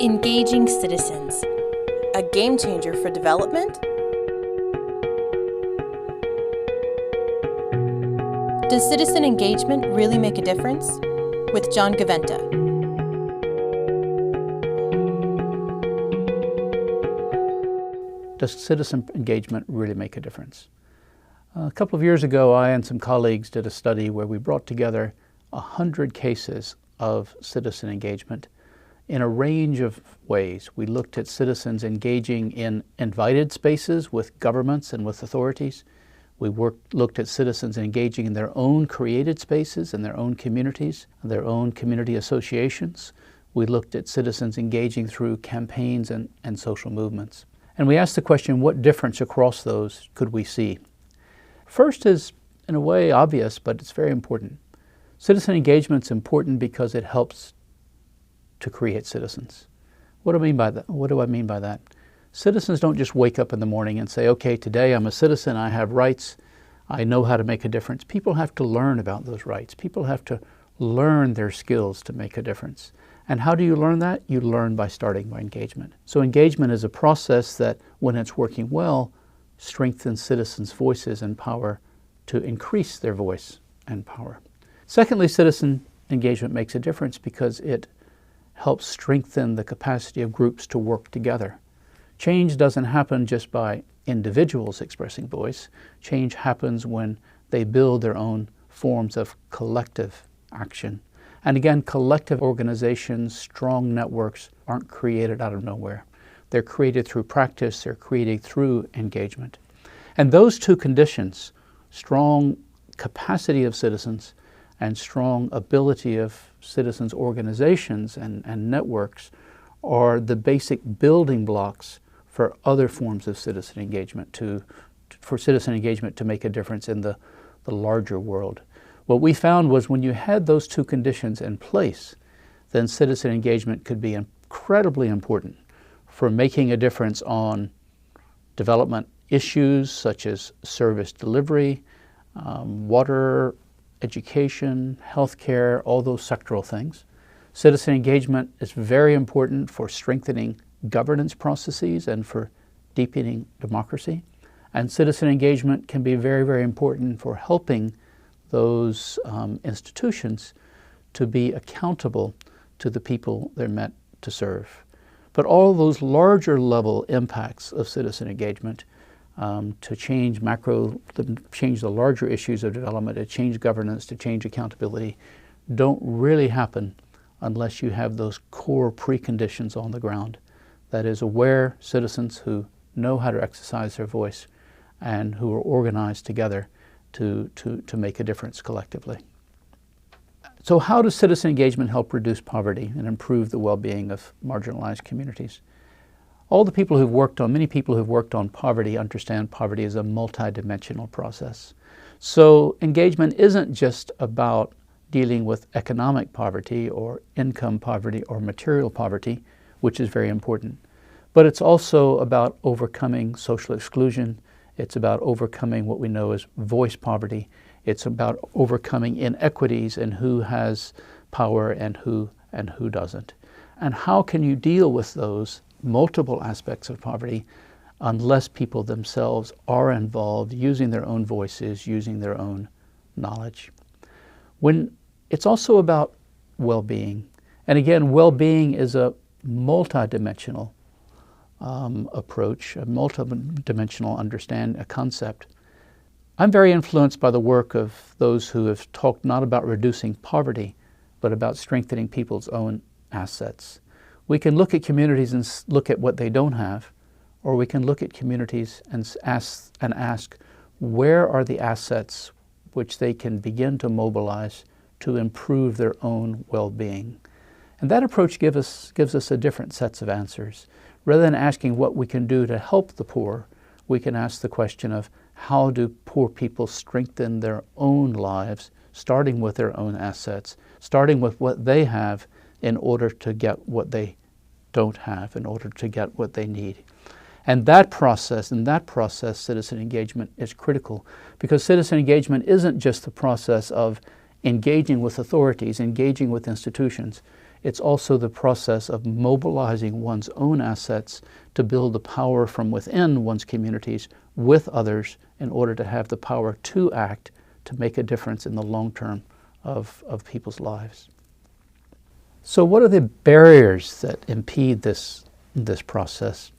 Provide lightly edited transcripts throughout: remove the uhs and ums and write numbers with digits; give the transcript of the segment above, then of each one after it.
Engaging Citizens, a game changer for development? Does citizen engagement really make a difference? With John Gaventa. Does citizen engagement really make a difference? A couple of years ago, I and some colleagues did a study where we brought together 100 cases of citizen engagement in a range of ways. We looked at citizens engaging in invited spaces with governments and with authorities. We looked at citizens engaging in their own created spaces, in their own communities, their own community associations. We looked at citizens engaging through campaigns and social movements. And we asked the question, what difference across those could we see? First is, in a way, obvious, but it's very important. Citizen engagement is important because it helps to create citizens. What do I mean by that? What do I mean by that? Citizens don't just wake up in the morning and say, okay, today I'm a citizen, I have rights, I know how to make a difference. People have to learn about those rights. People have to learn their skills to make a difference. And how do you learn that? You learn by starting by engagement. So engagement is a process that, when it's working well, strengthens citizens' voices and power to increase their voice and power. Secondly, citizen engagement makes a difference because it helps strengthen the capacity of groups to work together. Change doesn't happen just by individuals expressing voice. Change happens when they build their own forms of collective action. And again, collective organizations, strong networks aren't created out of nowhere. They're created through practice, they're created through engagement. And those two conditions, strong capacity of citizens and strong ability of citizens' organizations and networks, are the basic building blocks for other forms of citizen engagement, for citizen engagement to make a difference in the larger world. What we found was when you had those two conditions in place, then citizen engagement could be incredibly important for making a difference on development issues such as service delivery, water, education, healthcare, all those sectoral things. Citizen engagement is very important for strengthening governance processes and for deepening democracy. And citizen engagement can be very, very important for helping those institutions to be accountable to the people they're meant to serve. But all those larger level impacts of citizen engagement to change the larger issues of development, to change governance, to change accountability, don't really happen unless you have those core preconditions on the ground. That is, aware citizens who know how to exercise their voice and who are organized together to make a difference collectively. So how does citizen engagement help reduce poverty and improve the well-being of marginalized communities? Many people who've worked on poverty understand poverty is a multidimensional process. So engagement isn't just about dealing with economic poverty or income poverty or material poverty, which is very important. But it's also about overcoming social exclusion. It's about overcoming what we know as voice poverty. It's about overcoming inequities in who has power and who doesn't. And how can you deal with those multiple aspects of poverty unless people themselves are involved, using their own voices, using their own knowledge? When it's also about well-being. And again, well-being is a multidimensional approach, a multidimensional a concept. I'm very influenced by the work of those who have talked not about reducing poverty, but about strengthening people's own assets. We can look at communities and look at what they don't have, or we can look at communities and ask, where are the assets which they can begin to mobilize to improve their own well-being? And that approach gives us a different sets of answers. Rather than asking what we can do to help the poor, we can ask the question of how do poor people strengthen their own lives, starting with their own assets, starting with what they have in order to get what they don't have, in order to get what they need. And in that process, citizen engagement is critical, because citizen engagement isn't just the process of engaging with authorities, engaging with institutions. It's also the process of mobilizing one's own assets to build the power from within one's communities with others in order to have the power to act to make a difference in the long term of people's lives. So what are the barriers that impede this process?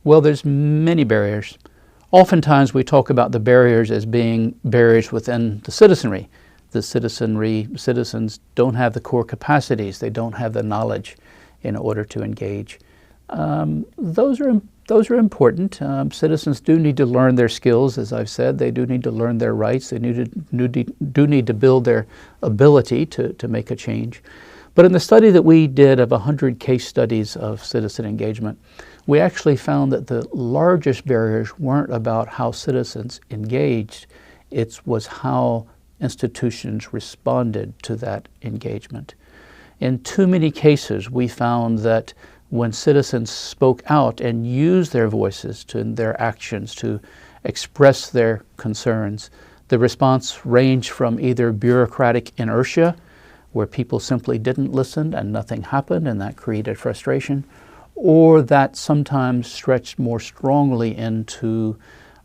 Well, there's many barriers. Oftentimes we talk about the barriers as being barriers within the citizenry. The citizens don't have the core capacities, they don't have the knowledge in order to engage. Those are important. Citizens do need to learn their skills, as I've said. They do need to learn their rights. They do need to build their ability to make a change. But in the study that we did of 100 case studies of citizen engagement, we actually found that the largest barriers weren't about how citizens engaged, it was how institutions responded to that engagement. In too many cases, we found that when citizens spoke out and used their voices in their actions to express their concerns, the response ranged from either bureaucratic inertia, where people simply didn't listen and nothing happened and that created frustration, or that sometimes stretched more strongly into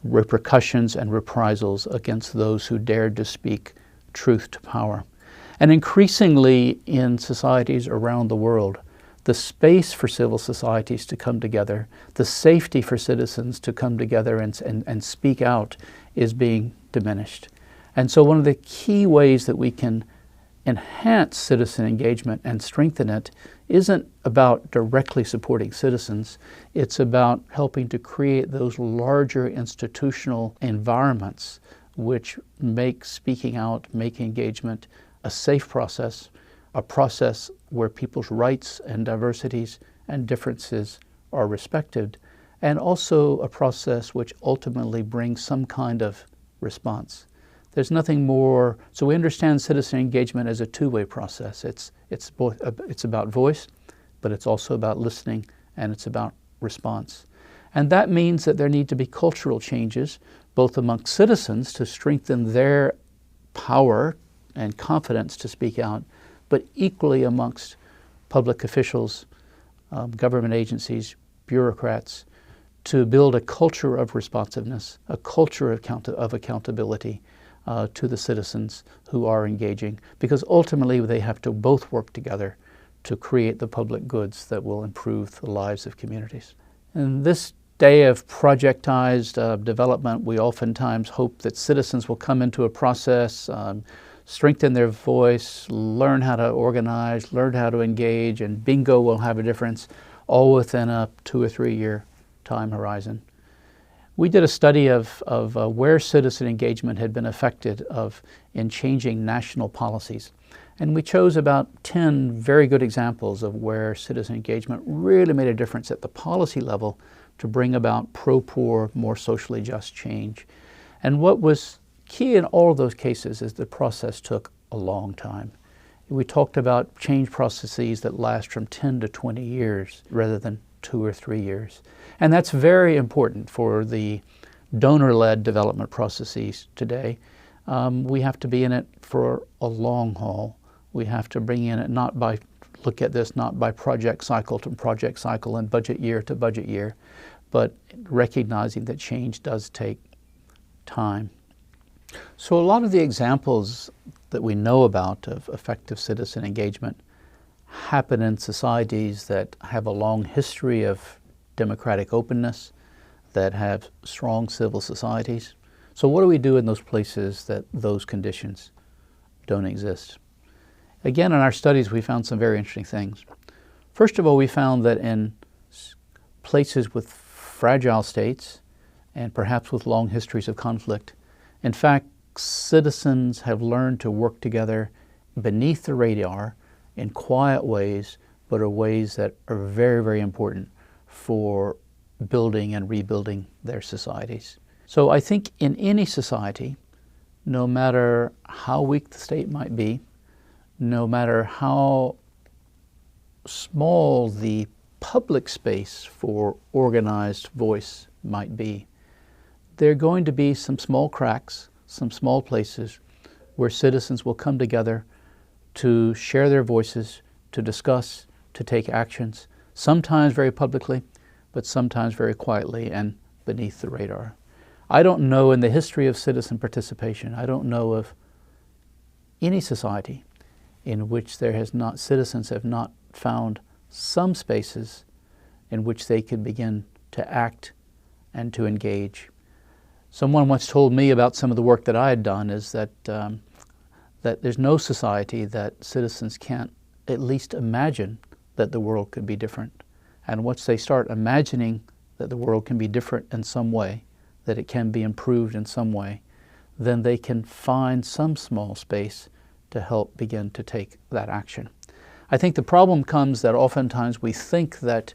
repercussions and reprisals against those who dared to speak truth to power. And increasingly in societies around the world, the space for civil societies to come together, the safety for citizens to come together and speak out is being diminished. And so one of the key ways that we can enhance citizen engagement and strengthen it isn't about directly supporting citizens. It's about helping to create those larger institutional environments which make speaking out, make engagement a safe process, a process where people's rights and diversities and differences are respected, and also a process which ultimately brings some kind of response. There's nothing more, so we understand citizen engagement as a two-way process. It's about voice, but it's also about listening, and it's about response. And that means that there need to be cultural changes, both among citizens to strengthen their power and confidence to speak out, but equally amongst public officials, government agencies, bureaucrats, to build a culture of responsiveness, a culture of accountability to the citizens who are engaging, because ultimately they have to both work together to create the public goods that will improve the lives of communities. In this day of projectized development, we oftentimes hope that citizens will come into a process, strengthen their voice, learn how to organize, learn how to engage, and bingo, will have a difference, all within a 2 or 3 year time horizon. We did a study of where citizen engagement had been affected in changing national policies. And we chose about 10 very good examples of where citizen engagement really made a difference at the policy level to bring about pro-poor, more socially just change. And what was key in all of those cases is the process took a long time. We talked about change processes that last from 10 to 20 years rather than 2 or 3 years. And that's very important for the donor-led development processes today. We have to be in it for a long haul. We have to bring in it not by project cycle to project cycle and budget year to budget year, but recognizing that change does take time. So a lot of the examples that we know about of effective citizen engagement happen in societies that have a long history of democratic openness, that have strong civil societies. So what do we do in those places that those conditions don't exist? Again, in our studies, we found some very interesting things. First of all, we found that in places with fragile states and perhaps with long histories of conflict, in fact, citizens have learned to work together beneath the radar in quiet ways, but are ways that are very, very important for building and rebuilding their societies. So I think in any society, no matter how weak the state might be, no matter how small the public space for organized voice might be, there are going to be some small cracks, some small places where citizens will come together to share their voices, to discuss, to take actions, sometimes very publicly, but sometimes very quietly and beneath the radar. I don't know in the history of citizen participation, I don't know of any society in which citizens have not found some spaces in which they could begin to act and to engage. Someone once told me about some of the work that I had done is that there's no society that citizens can't at least imagine that the world could be different. And once they start imagining that the world can be different in some way, that it can be improved in some way, then they can find some small space to help begin to take that action. I think the problem comes that oftentimes we think that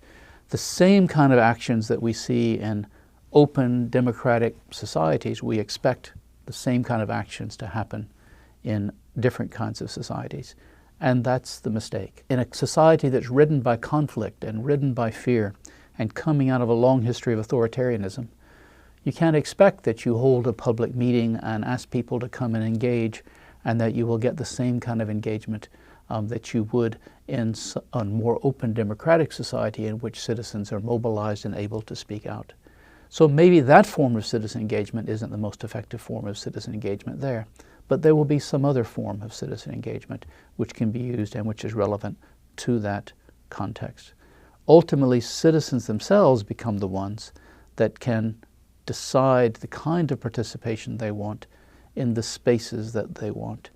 the same kind of actions that we see in open democratic societies, we expect the same kind of actions to happen in different kinds of societies. And that's the mistake. In a society that's ridden by conflict and ridden by fear and coming out of a long history of authoritarianism, you can't expect that you hold a public meeting and ask people to come and engage and that you will get the same kind of engagement that you would in a more open democratic society in which citizens are mobilized and able to speak out. So maybe that form of citizen engagement isn't the most effective form of citizen engagement there, but there will be some other form of citizen engagement which can be used and which is relevant to that context. Ultimately, citizens themselves become the ones that can decide the kind of participation they want in the spaces that they want.